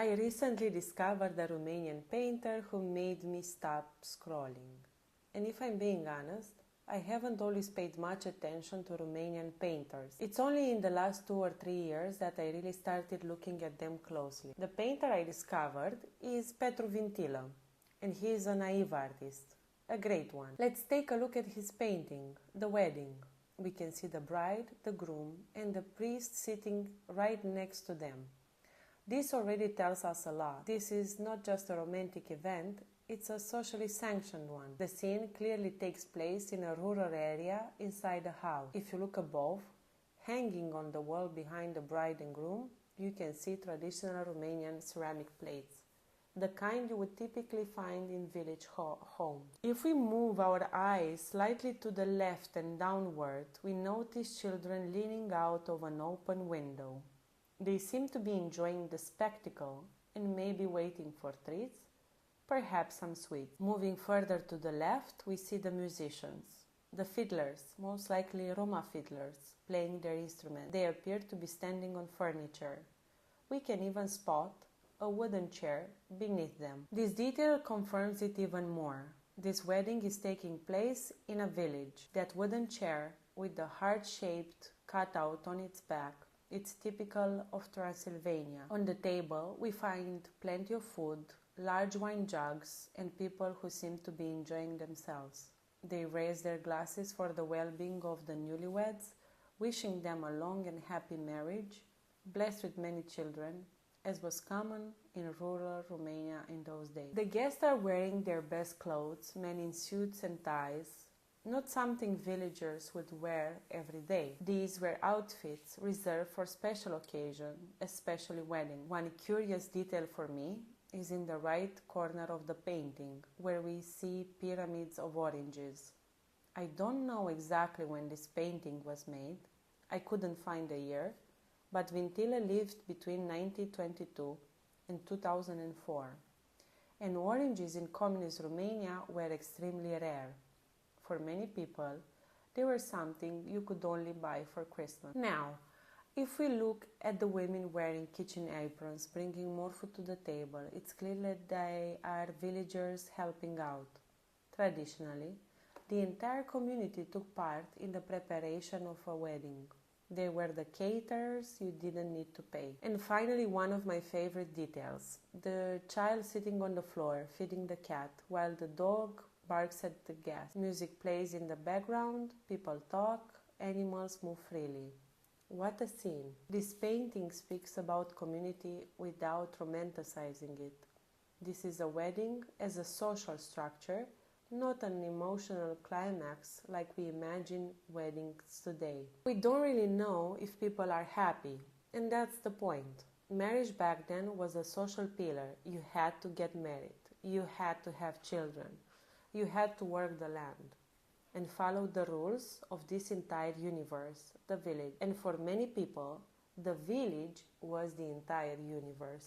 I recently discovered a Romanian painter who made me stop scrolling. And if I'm being honest, I haven't always paid much attention to Romanian painters. It's only in the last 2 or 3 years that I really started looking at them closely. The painter I discovered is Petru Vintilă, and he is a naïve artist, a great one. Let's take a look at his painting, The Wedding. We can see the bride, the groom, and the priest sitting right next to them. This already tells us a lot. This is not just a romantic event, it's a socially sanctioned one. The scene clearly takes place in a rural area inside a house. If you look above, hanging on the wall behind the bride and groom, you can see traditional Romanian ceramic plates, the kind you would typically find in village homes. If we move our eyes slightly to the left and downward, we notice children leaning out of an open window. They seem to be enjoying the spectacle and maybe waiting for treats, perhaps some sweets. Moving further to the left, we see the musicians, the fiddlers, most likely Roma fiddlers, playing their instrument. They appear to be standing on furniture. We can even spot a wooden chair beneath them. This detail confirms it even more. This wedding is taking place in a village. That wooden chair with the heart-shaped cutout on its back, it's typical of Transylvania. On the table, we find plenty of food, large wine jugs, and people who seem to be enjoying themselves. They raise their glasses for the well-being of the newlyweds, wishing them a long and happy marriage, blessed with many children, as was common in rural Romania in those days. The guests are wearing their best clothes, men in suits and ties, not something villagers would wear every day. These were outfits reserved for special occasions, especially weddings. One curious detail for me is in the right corner of the painting, where we see pyramids of oranges. I don't know exactly when this painting was made. I couldn't find a year, but Vintilă lived between 1922 and 2004, and oranges in communist Romania were extremely rare. For many people, they were something you could only buy for Christmas. Now, if we look at the women wearing kitchen aprons, bringing more food to the table, it's clear that they are villagers helping out. Traditionally, the entire community took part in the preparation of a wedding. They were the caterers, you didn't need to pay. And finally, one of my favorite details, the child sitting on the floor feeding the cat while the dog barks at the guest. Music plays in the background, people talk, animals move freely. What a scene! This painting speaks about community without romanticizing it. This is a wedding as a social structure, not an emotional climax like we imagine weddings today. We don't really know if people are happy, and that's the point. Marriage back then was a social pillar. You had to get married. You had to have children. You had to work the land and follow the rules of this entire universe, the village. And for many people, the village was the entire universe.